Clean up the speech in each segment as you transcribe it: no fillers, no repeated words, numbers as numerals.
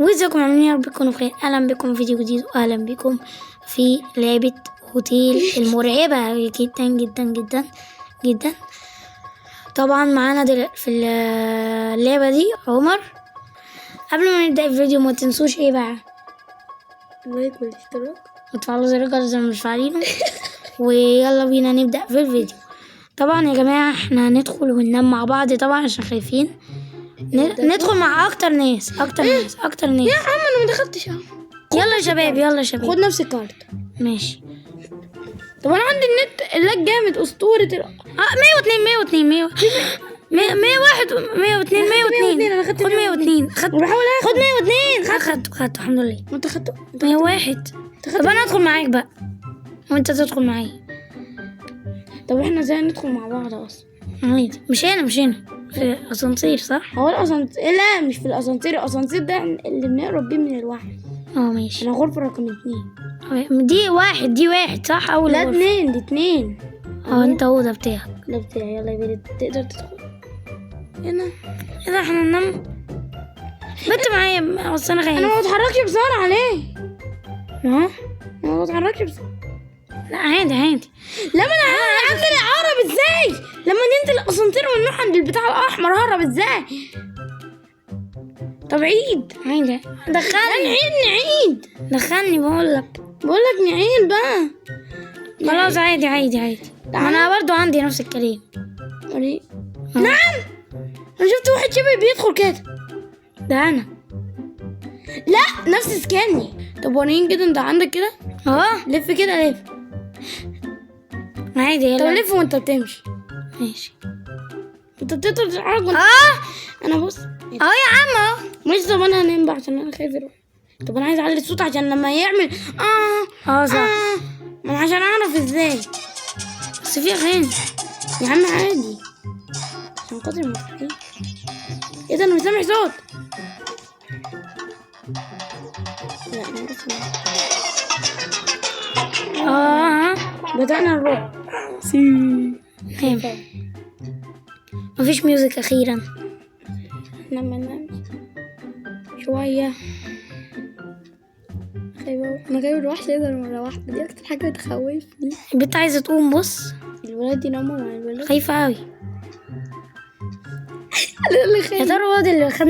وازيكم عاملين يا رب تكونوا بخير. اهلا بكم في فيديو جديد واهلا بكم في لعبة هوتيل المرعبة جدا جدا جدا جدا. طبعا معانا في اللعبة دي عمر. قبل ما نبدأ الفيديو ما تنسوش ايه بقى؟ اللايك والاشتراك وتفعلوا زر الجرس زي ما مش فاعلينه. ويلا بينا نبدأ في الفيديو. طبعا يا جماعة احنا هندخل وننام مع بعض طبعا عشان خايفين. ندخل مع اكتر ناس يا عم انا ما دخلتش اهو. يلا يا شباب يلا يا شباب خد نفس الكارت. ماشي. طب انا عندي النت اللاج جامد اسطورة 102 101 102 102 انا خدت خد 102 خد وبحاول خد 102 خدته الحمد لله. انت خدته 101. طب انا ادخل معاك بقى وانت تدخل معايا. طب احنا ازاي ندخل مع بعض اصلا؟ عادي. مش هنا في الاسانسير صح؟ هو الاسانسير لا مش في الاسانسير ده اللي بنقرب بيه من الواحد. ماشي. انا غرفة رقم 2. دي واحد صح؟ اول لا غرفة. 2 دي 2. انت هو ده بتاعك. ده بتاعي. يلا يا بنت تقدر تدخل هنا. اذا احنا ننام بنت معايا بس انا خايف. انا ما بتحركش بسرعة ليه؟ ها؟ انا ما بتحركش بسرعة. لا عادي عادي. لما انا هعمل اهرب ازاي؟ لما ننزل الاسانسير ونروح عند البتاع الاحمر ههرب ازاي؟ طب عيد. عادي. دخلني نعيد دخلني بقول لك نعيد بقى. خلاص عادي. انا برضو عندي نفس الكلام. نعم. انا شفت واحد شبه بيدخل كده. ده انا. لا نفس سكاني. طب وريني كده انت عندك كده. لف كده لف. عادي طب يلا. لف وانت بتمشي. ماشي. انت بتقدر تتحرك انا بص يا عم اهو. مش. طب انا هنام بقى عشان انا خايف اروح. طب انا عايز اعلي الصوت عشان لما يعمل صح. ما عشان اعرف ازاي. بس في اغاني يا عم عادي عشان خاطر المسكين. ايه ده انا مش سامع صوت. لا انا اسمع. بدأنا نروح. مفيش ميوزك اخيرا. نام شوية. انا جايب الوحش يقدر مرة واحدة. دي اكتر حاجة بتخوفني. البنت عايزة تقوم. بص الولاد يناموا مع الولاد. خايفة اوي. يا ترى الواد اللي خد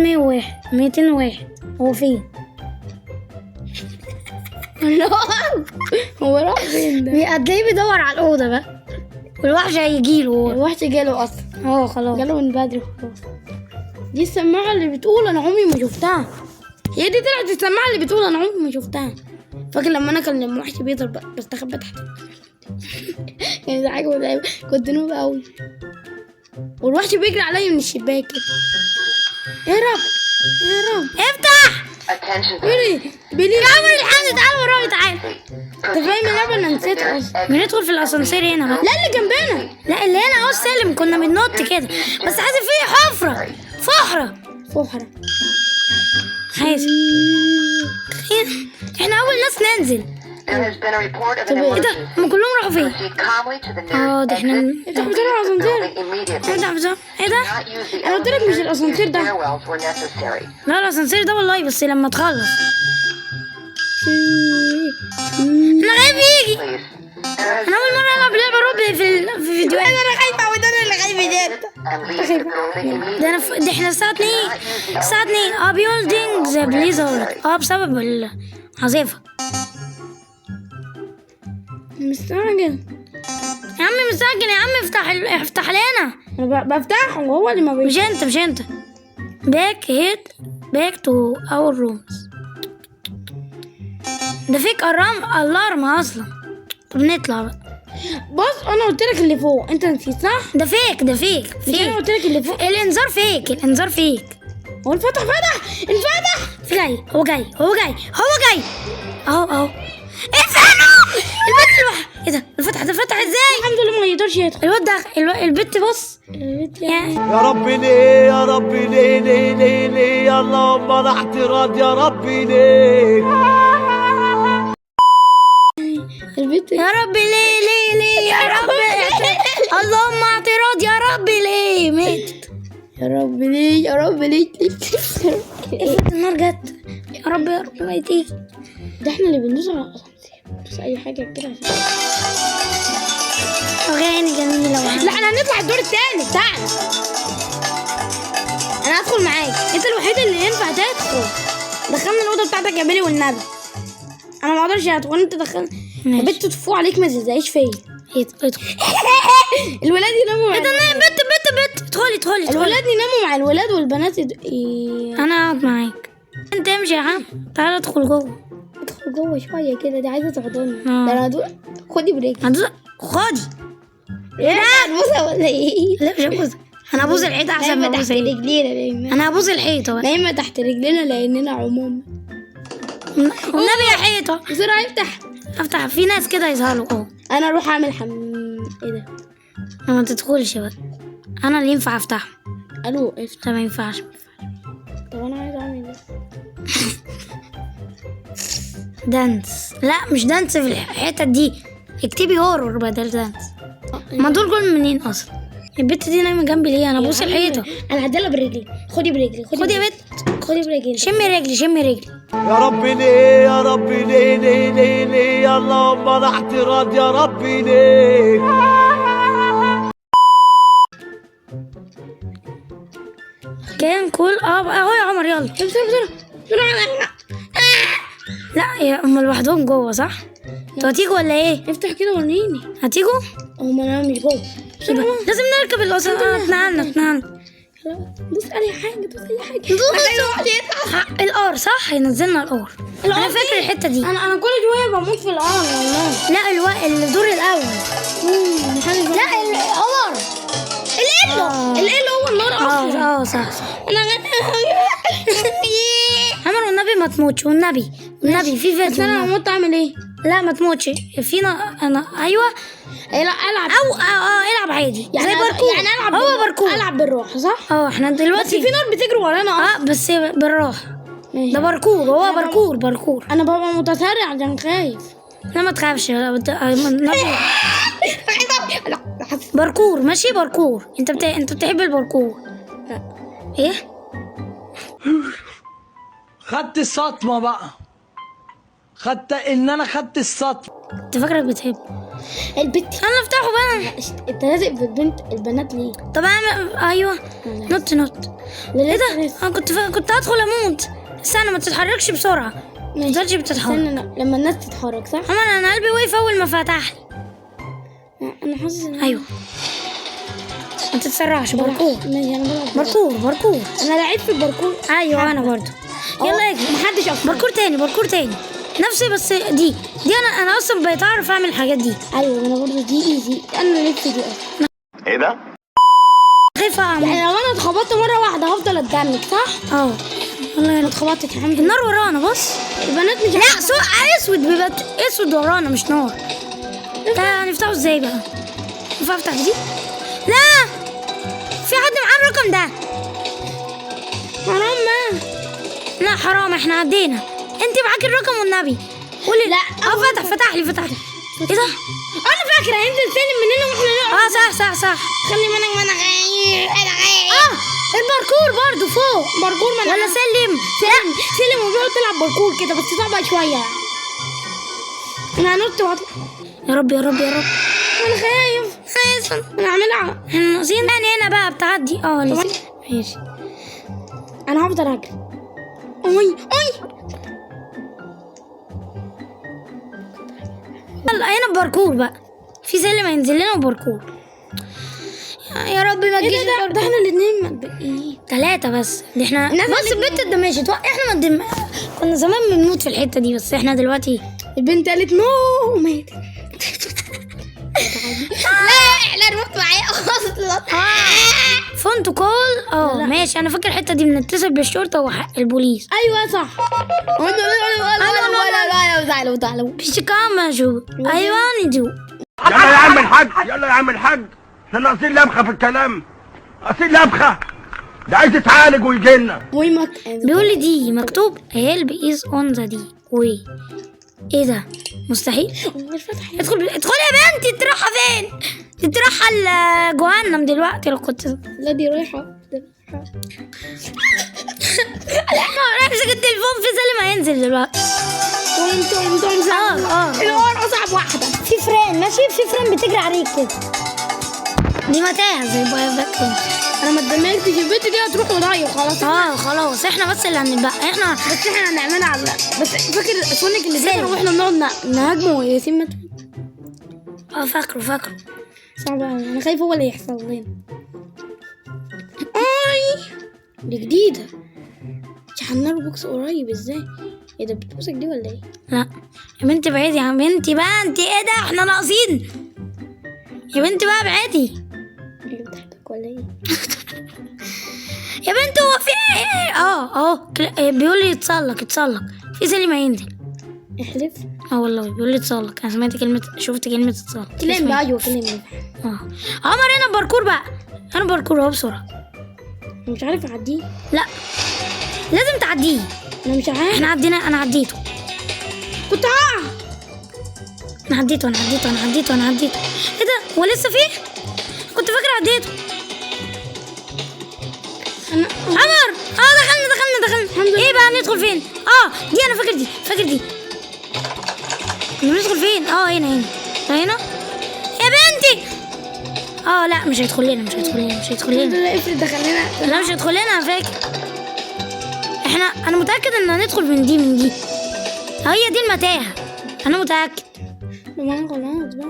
201 هو فين؟ هو راح فين ده؟ هتلاقيه بيدور على الأوضة بقى والوحش هيجيله هو. الوحش جاله اصلا. خلاص جاله من بدري خلاص. دي السماعة اللي بتقول انا عمري ما شفتها. هي دي طلعت السماعة اللي بتقول انا عمري ما شفتها. فاكر لما انا كان الوحش بيضرب بقى بستخبى تحت. يعني ده حاجة متعبة. كنت نوبة قوي والوحش بيجري عليا من الشباك كده. اهرب افتح. بيلي يا عمر الحمد تعال ورايا تعال. انت فاهم اللعبة؟ انا نسيتها اصلا. بندخل في الاسانسير هنا بقى. لا اللي جنبنا. لا اللي هنا اهو السلم كنا بننط كده بس حاسس فيه فحرة. حاسس احنا اول ناس ننزل. طب ايه ده هم كلهم راحوا فين؟ ده احنا افتح بسرعة الاسانسير. افتح بسرعة. ايه ده؟ انا قلت لك مش الاسانسير ده. لا الاسانسير ده والله بس لما تخلص. انا خايف يجي. انا اول مرة العب لعبة رعب في فيديوهات. انا خايفة وده انا اللي خايفة ده احنا الساعة 2 بيولدينج ذا بليزرد بسبب العاصفة. مستعجل يا عم مستعجل يا عم. افتح لنا. انا بفتحه وهو اللي ما مش انت باك تو اور رومز. ده فيك الارم اصلا. طب نطلع بقى. بص انا قلت لك اللي فوق انت نسيت صح؟ ده فيك مش انا قلت لك اللي فوق. الانذار فيك. هو انفتح في جاي. هو جاي اهو. استنوا البنت الواحد. ايه ده الفتح ازاي؟ الحمد لله ما يقدرش يدخل. الواد دخل. البنت بص. يا رب ليه يا اللهم انا اعتراض يا رب ليه. البنت يا رب ليه يا رب. اللهم اعتراض يا رب ليه. ماتت. يا رب ليه النار جت. يا رب يا رب ما تيجي. ده احنا اللي بندوس على الاسانسير، بندوس اي حاجه كده عشان اغاني جميله. لا احنا هنطلع الدور التاني بتاعنا. انا هدخل معاك، انت الوحيد اللي ينفع تدخل. دخلنا الاوضه بتاعتك يا بيلي والنبي. انا ما اقدرش ادخل، انت دخل. يا بنت تفوق عليك ما تزعيش فيا. ادخل. الولاد يناموا مع بت ادخلي. الولاد يناموا مع الولاد والبنات انا اقعد معاك. انت امشي يا عم، تعالى ادخل جوه. ادخل جوه شويه كده، دي عايزه تحضني. آه. ده انا خدي بريك. خدي. ايه هتبوسها ولا ايه؟ لا مش هبوظ، انا هبوظ الحيطه احسن ما نايمه ابوظ تحت رجلينا، انا هبوظ الحيطه بقى. نايمه تحت رجلينا لاننا عموما. والنبي يا حيطه بسرعه افتح. افتح، في ناس كده يظهروا. انا اروح اعمل ايه ده؟ ما تدخلش بقى، انا اللي ينفع افتح. الو افتح. ما ينفعش. طب انا عايزه اعمل ايه؟ دانس. لا مش دانس في الحتة دي، اكتبي هورور بدل دانس. ما دول جول منين اصلا؟ البت دي نايمه جنبي ليه؟ انا ابوس الحيطه. انا هديلها برجلي. خدي برجلي. خدي يا بت، خدي برجلي. شمي رجلي. يا رب ليه يا رب ليه اللهم لا اعتراض يا رب ليه. كان كل اهو يا عمر، يلا بسرعه. لا يا هم لوحدهم جوه صح؟ انتوا هتيجوا ولا ايه؟ افتح كده وريني. هتيجوا؟ هما انا مش جوه. لازم نركب القصر. اتنقلنا. دوس اي حاجه. الار صح، ينزلنا الار. انا فاكر الحته دي. انا كل شويه بموت في القمر والله. لا الدور الاول. لا القمر. القل هو النار اصلا. صح. انا عمر والنبي ما تموتش، والنبي في فيديو. بس انا هموت اعمل ايه؟ لا ما تموتش فينا. انا ايوه العب او العب عادي يعني زي باركور. يعني العب هو باركور. العب بالروح صح؟ احنا دلوقتي بس في نار بتجري ورانا. بس بالراحه. ده باركور، هو باركور. انا ببقى متسرع عشان خايف. لا ما تخافش. باركور ماشي. باركور انت بتحب الباركور. لا. ايه خدت الصدمة بقى، انا خدت الصدمة. انت فاكرك بتحب البت. انا افتحه بقى. انت لازق في البنات ليه؟ طب اعمل ايوه. نط ايه ده؟ انا كنت هدخل اموت. استنى ما تتحركش بسرعه. ما تفضلش بتتحرك. لما الناس تتحرك صح؟ عمر انا قلبي وقف اول ما فتح لي. انا حاسس ايوه ما تتسرعش. باركور. ماشي انا بلعب باركور. انا لعبت في الباركور. ايوه انا برضو. يلا اجري. محدش اصلا. باركور تاني نفسي. بس دي انا اصلا بقيت اعرف اعمل الحاجات دي. ايوه انا برضو دي ايزي. انا نفسي دي اصلا. ايه ده؟ خايفه اعمل. يعني لو انا اتخبطت مره واحده هفضل اتدمج صح؟ والله انا اتخبطت الحمد لله. النار ورانا. بص البنات مش لا اسود بيبقى اسود ورانا مش نار. ده هنفتحه ازاي بقى؟ ينفع افتح دي؟ لا في حد معاه الرقم ده. حرام ما. لا حرام احنا عدينا. انت معاك الرقم والنبي. قولي لا. فتح لي. ايه ده؟ انا فاكره هينزل سلم من هنا واحنا نقعد. صح. خلي منك ما انا غايب. الباركور برضو فوق. باركور ما ولا سلم وبيقعد تلعب باركور كده بس صعبه شويه. انا هنط واطلع. يا رب. انا خايف. انا هعملها. احنا ناقصين تاني هنا بقى بتعدي. ماشي. انا هفضل اجري. اوي يلا هنا باركور بقى. في سلم هينزل لنا وباركور. يا رب ما تجيش. ده احنا الاثنين متبقيين 3 بس. دي احنا بص البنت اتدمجت. احنا كنا زمان بنموت في الحته دي، بس احنا دلوقتي البنت قالت نو ماتت. لا احنا نموت معايا اصلا. فونت كول. ماشي. انا فاكر الحته دي بنتصل بالشرطه والبوليس. ايوه صح. تعالوا مش كام شو. ايوه نجو. يلا يا عم الحاج احنا ناقصين لبخه في الكلام. ناقصين لبخه. ده عايز يتعالج ويجي لنا. بيقول لي دي مكتوب help is on the day way. ايه ده؟ مستحيل. ادخل يا بنتي. انت رايحه فين؟ انت رايحه لجهنم دلوقتي. لو كنت لا دي رايحه امسك التليفون، في سالم هينزل دلوقتي. وانتم اللي هو اصعب واحده. في فران ماشي، في فران بتجري عليك كده. دي متاهه زي باكون. انا ما اتدمجتش، البنت دي هتروح ورايا خلاص. خلاص احنا بس اللي هنبقى احنا. بس احنا هنعملها على بس. فاكر سونيك اللي بيجري واحنا بنقعد نهاجمه وياسين مات؟ فاكره. صعب أوي. انا خايفه هو اللي يحصل لنا. اي دي جديده. شحننا بوكس قريب ازاي؟ ايه ده بتبوسك دي ولا ايه؟ لا يا بنتي بعيدي يا بنتي بقى، انت ايه ده احنا ناقصين يا بنتي بقى بعيدي. اللي بتحبك ولا ايه؟ يا بنتي هو في ايه؟ بيقول لي يتسلق في سلم هينزل. احلف. والله بيقول لي يتسلق. انا سمعت شفت كلمه يتسلق. كلم بقى. ايوه كلم. عمر هنا باركور بقى، انا باركور اهو بسرعه. مش عارف اعديه. لا لازم تعديه. انا مش عارف. احنا عدينا، انا عديته. كنت هقع. انا عديته. ايه ده هو لسه فيه؟ كنت فاكر عديته. عمر دخلنا. ايه بقى ندخل فين؟ دي انا فاكر دي ندخل فين؟ هنا يا بنتي. لا مش هيدخل لنا. لا افرض دخلنا. لا مش هيدخل لنا. انا فاكر انا متاكد ان هندخل من دي هي دي المتاهه. انا متاكد. ما انا خلاص بقى.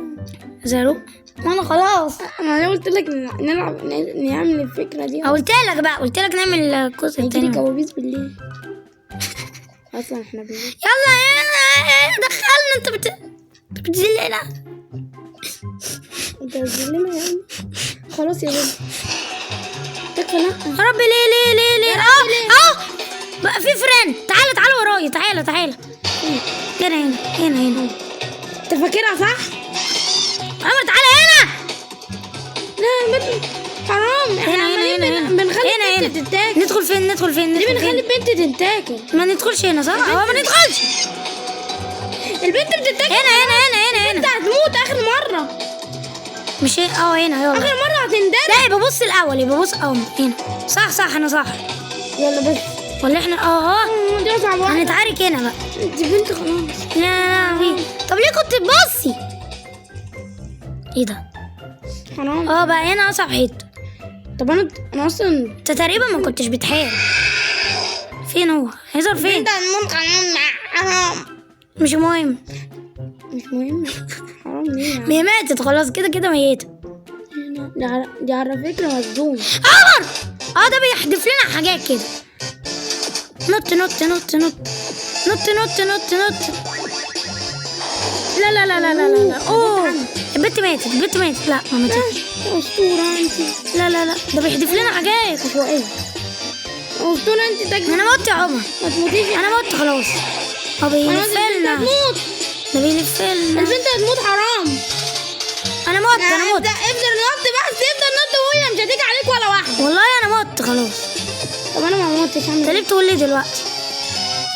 زارو ما انا خلاص. انا قلت لك نلعب نعمل الفكره دي. قلت لك نعمل الجزء التاني. هيجيلي كوابيس بالليل. اصلا احنا بالليل. يلا دخلنا. انت بتذلنا. انت بتذلنا يا ابني. خلاص يا بابا. تكفى. لا يا رب ليه بقى في فران. تعالى ورايا. تعالى هنا. انت فاكرها صح؟ عمر تعالى هنا. لا حرام. هنا بنخلي البنت تتاكل. ندخل فين؟ ليه بنخلي البنت تتاكل؟ ما ندخلش هنا صح؟ ما ندخلش. البنت بتتاكل. هنا انت هتموت اخر مره. مش هنا يلا. اخر مره هتندم. لا يبقى بص الاول. هنا صح. انا صح. يلا بس. ولا احنا دي اصعب واحده. هنتعارك هنا بقى. دي بنت خلاص. لا طب ليه كنت تبصي؟ ايه ده؟ حرام. بقى هنا اصعب حته. طب انا اصلا انت تقريبا ما كنتش بتحارب. فين هو؟ هيظهر فين؟ انت هنموت. حرام. مش مهم. حرام ليه يعني؟ هي ماتت خلاص كده ميتة. دي على فكرة مصدوم. عمر ده بيحدف لنا حاجات كده. نط. لا. البنت ماتت. لا ما ماتتش. اسطورة انت. لا ده بيحدف لنا حاجات. عشوائية. اسطورة انت تجري. انا مت يا عمر. ما تموتيش. انا مت خلاص. بيلف لنا. هتموت. ده بيلف لنا. البنت هتموت. حرام. انا مت. افضل نط بس. افضل نط وهي مش هتيجي عليك ولا واحدة. والله انا مت خلاص. طب انا ما متش. انت ليه بتقول لي دلوقتي؟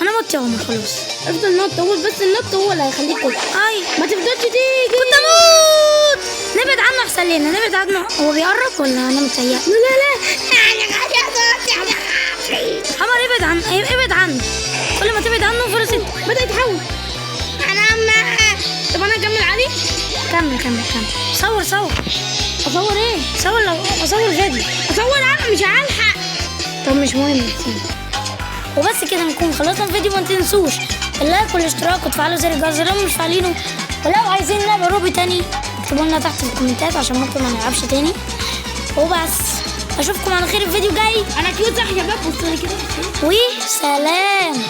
انا مت يا عمر خلاص. افضل نط. هو بس النط هو اللي هيخليك كده. ما تفضلش تيجي. كنت اموت. نبعد عنه احسن لنا. هو بيقرب ولا انا متهيأ؟ لا عمر ابعد عنه. كل ما تبعد عنه فرصة بدأ يتحول. طب انا اكمل عليه. كمل. صور. اصور ايه؟ اصور فيديو. اصور انا مش هلحق. طب مش مهم. وبس كده نكون خلصنا الفيديو. ما تنسوش اللايك والاشتراك وتفعلوا زر الجرس لو مش فاعلينه. ولو عايزين نلعب روبي تاني اكتبوا لنا تحت في الكومنتات عشان ممكن ما نلعبش تاني. وبس اشوفكم على خير الفيديو جاي. انا كيوت صح يا شباب. بصوا لي كده. وسلام.